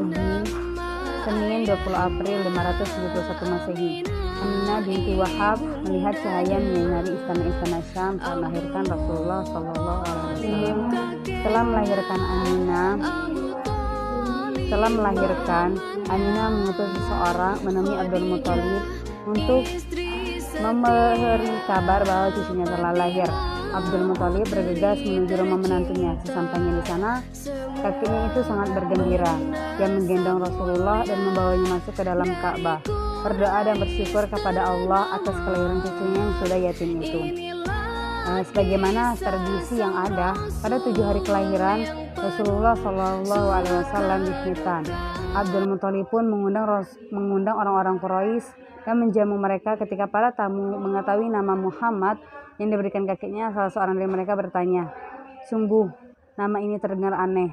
Haji Senin 20 April 571 Masehi. Aminah binti Wahab melihat cahaya menyinari istana-istana Syam saat melahirkan Rasulullah Shallallahu Alaihi Wasallam. Setelah melahirkan, Aminah mengutus seseorang menemui Abdul Muthalib untuk memberi kabar bahwa cucunya telah lahir. Abdul Muthalib bergegas menuju rumah menantunya. Sesampainya di sana, kakeknya itu sangat bergembira. Dia menggendong Rasulullah dan membawanya masuk ke dalam Ka'bah, berdoa dan bersyukur kepada Allah atas kelahiran cucunya yang sudah yatim itu. Sebagaimana tradisi yang ada, pada 7 hari kelahiran Rasulullah Shallallahu Alaihi Wasallam di Khitan, Abdul Muthalib pun mengundang orang-orang Quraisy dan menjamu mereka. Ketika para tamu mengetahui nama Muhammad yang diberikan kakeknya, salah seorang dari mereka bertanya, "Sungguh, nama ini terdengar aneh.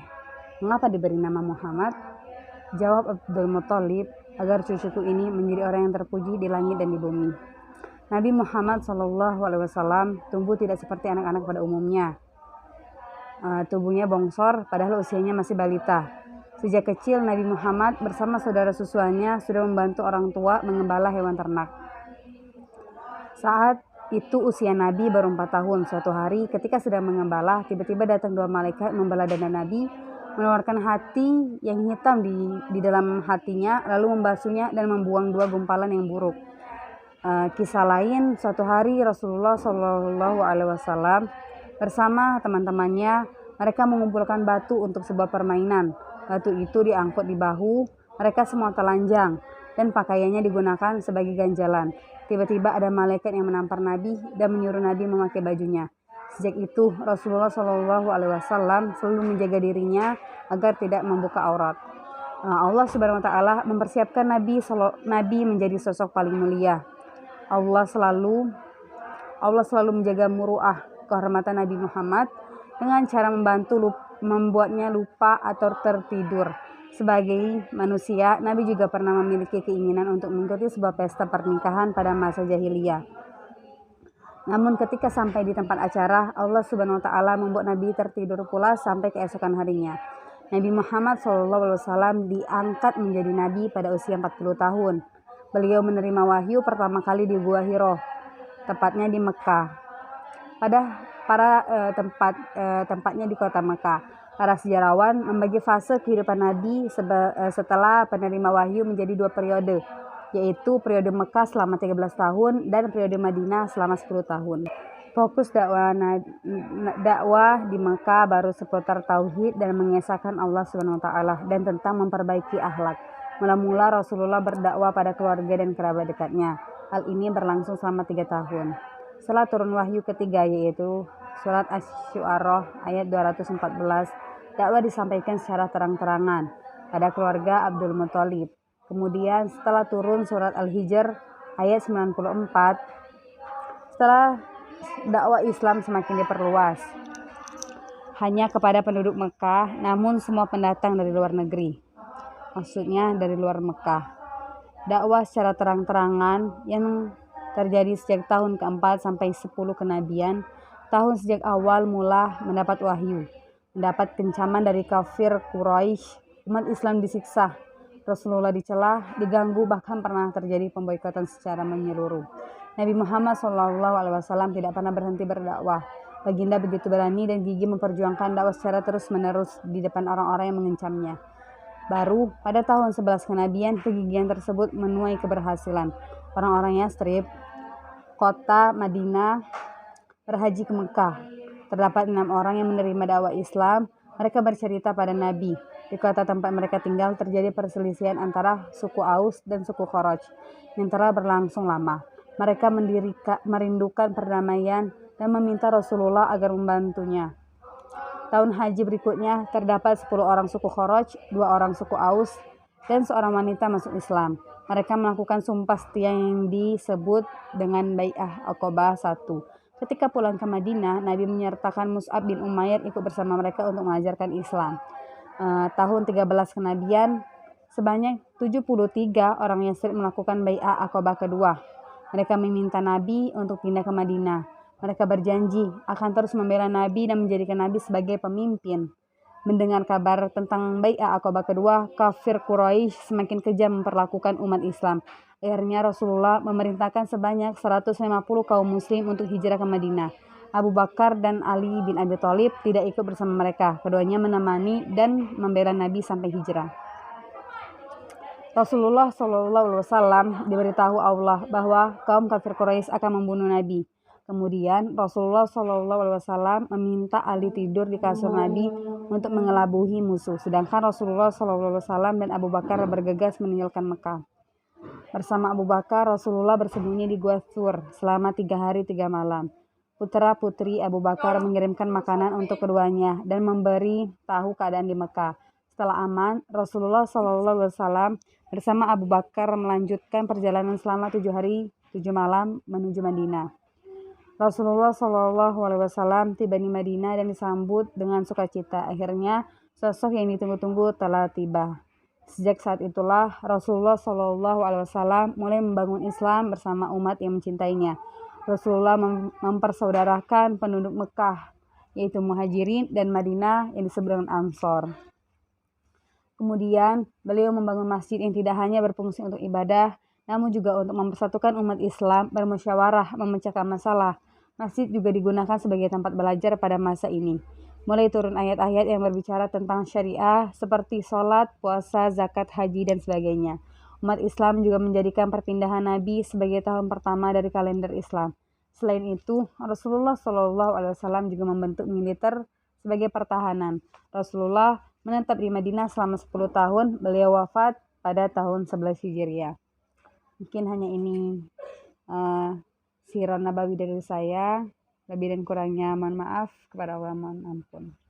Mengapa diberi nama Muhammad?" Jawab Abdul Muthalib, "Agar cucuku ini menjadi orang yang terpuji di langit dan di bumi." Nabi Muhammad SAW tumbuh tidak seperti anak-anak pada umumnya. Tubuhnya bongsor padahal usianya masih balita. Sejak kecil Nabi Muhammad bersama saudara susuannya sudah membantu orang tua mengembala hewan ternak. Saat itu usia Nabi baru 4 tahun. Suatu hari ketika sedang mengembala, tiba-tiba datang 2 malaikat membela dada Nabi, mengeluarkan hati yang hitam di dalam hatinya, lalu membasuhnya dan membuang 2 gumpalan yang buruk. Kisah lain, suatu hari Rasulullah Shallallahu Alaihi Wasallam bersama teman-temannya, mereka mengumpulkan batu untuk sebuah permainan. Batu itu diangkut di bahu, mereka semua telanjang dan pakaiannya digunakan sebagai ganjalan. Tiba-tiba ada malaikat yang menampar Nabi dan menyuruh Nabi memakai bajunya. Sejak itu Rasulullah Shallallahu Alaihi Wasallam selalu menjaga dirinya agar tidak membuka aurat. Allah Subhanahu Wa Taala mempersiapkan Nabi menjadi sosok paling mulia. Allah selalu menjaga muruah kehormatan Nabi Muhammad dengan cara membuatnya lupa atau tertidur. Sebagai manusia, Nabi juga pernah memiliki keinginan untuk mengikuti sebuah pesta pernikahan pada masa jahiliyah. Namun ketika sampai di tempat acara, Allah Subhanahu wa taala membuat Nabi tertidur pula sampai keesokan harinya. Nabi Muhammad SAW diangkat menjadi nabi pada usia 40 tahun. Beliau menerima wahyu pertama kali di Gua Hiro, tepatnya di Mekah. Tempatnya di kota Mekah. Para sejarawan membagi fase kehidupan Nabi setelah penerima wahyu menjadi 2 periode, yaitu periode Mekah selama 13 tahun dan periode Madinah selama 10 tahun. Fokus dakwah di Mekah baru seputar tauhid dan mengesahkan Allah Subhanahu wa taala dan tentang memperbaiki akhlak. Mula-mula Rasulullah berdakwah pada keluarga dan kerabat dekatnya. Hal ini berlangsung selama 3 tahun. Setelah turun wahyu ketiga, yaitu surat Asy-Syu'ara ayat 214, dakwah disampaikan secara terang-terangan pada keluarga Abdul Muthalib. Kemudian setelah turun surat Al-Hijr ayat 94, setelah dakwah Islam semakin diperluas hanya kepada penduduk Mekah, namun semua pendatang dari luar negeri. Maksudnya dari luar Mekah. Dakwah secara terang-terangan yang terjadi sejak tahun keempat sampai 10 kenabian, tahun sejak awal mula mendapat wahyu, mendapat kencaman dari kafir Quraisy, umat Islam disiksa, Rasulullah dicela, diganggu, bahkan pernah terjadi pemboikotan secara menyeluruh. Nabi Muhammad SAW tidak pernah berhenti berdakwah. Baginda begitu berani dan gigih memperjuangkan dakwah secara terus-menerus di depan orang-orang yang mengencamnya. Baru pada tahun 11 kenabian, kegigihan tersebut menuai keberhasilan. Orang-orang Yastrib, kota Madinah, berhaji ke Mekah. Terdapat 6 orang yang menerima dakwah Islam. Mereka bercerita pada Nabi. Di kota tempat mereka tinggal terjadi perselisihan antara suku Aus dan suku Kharaj yang telah berlangsung lama. Mereka merindukan perdamaian dan meminta Rasulullah agar membantunya. Tahun haji berikutnya terdapat 10 orang suku Kharaj, 2 orang suku Aus, dan seorang wanita masuk Islam. Mereka melakukan sumpah setia yang disebut dengan Bai'ah Aqabah 1. Ketika pulang ke Madinah, Nabi menyertakan Mus'ab bin Umair ikut bersama mereka untuk mengajarkan Islam. Tahun 13 kenabian, sebanyak 73 orang Yastrib melakukan Bai'ah Aqabah kedua. Mereka meminta Nabi untuk pindah ke Madinah. Mereka berjanji akan terus membela Nabi dan menjadikan Nabi sebagai pemimpin. Mendengar kabar tentang Bai'ah Aqabah kedua, kafir Quraisy semakin kejam memperlakukan umat Islam. Akhirnya Rasulullah memerintahkan sebanyak 150 kaum muslim untuk hijrah ke Madinah. Abu Bakar dan Ali bin Abi Thalib tidak ikut bersama mereka. Keduanya menemani dan membela Nabi sampai hijrah. Rasulullah SAW diberitahu Allah bahwa kaum kafir Quraisy akan membunuh Nabi. Kemudian Rasulullah SAW meminta Ali tidur di kasur Nabi untuk mengelabuhi musuh. Sedangkan Rasulullah SAW dan Abu Bakar bergegas meninggalkan Mekah. Bersama Abu Bakar, Rasulullah bersembunyi di Gua Thur selama 3 hari 3 malam. Putra-putri Abu Bakar mengirimkan makanan untuk keduanya dan memberi tahu keadaan di Mekah. Setelah aman, Rasulullah SAW bersama Abu Bakar melanjutkan perjalanan selama 7 hari 7 malam menuju Madinah. Rasulullah SAW tiba di Madinah dan disambut dengan sukacita. Akhirnya sosok yang ditunggu-tunggu telah tiba. Sejak saat itulah Rasulullah SAW mulai membangun Islam bersama umat yang mencintainya. Rasulullah mempersaudarakan penduduk Mekah, yaitu Muhajirin, dan Madinah yang disebut dengan Ansor. Kemudian beliau membangun masjid yang tidak hanya berfungsi untuk ibadah, namun juga untuk mempersatukan umat Islam, bermusyawarah, memecahkan masalah. Masjid juga digunakan sebagai tempat belajar pada masa ini. Mulai turun ayat-ayat yang berbicara tentang syariah seperti sholat, puasa, zakat, haji, dan sebagainya. Umat Islam juga menjadikan perpindahan Nabi sebagai tahun pertama dari kalender Islam. Selain itu, Rasulullah SAW juga membentuk militer sebagai pertahanan. Rasulullah menetap di Madinah selama 10 tahun, beliau wafat pada tahun 11 Hijriah. Mungkin hanya ini sirah nabawi dari saya. Lebih dan kurangnya mohon maaf, kepada Allah mohon ampun.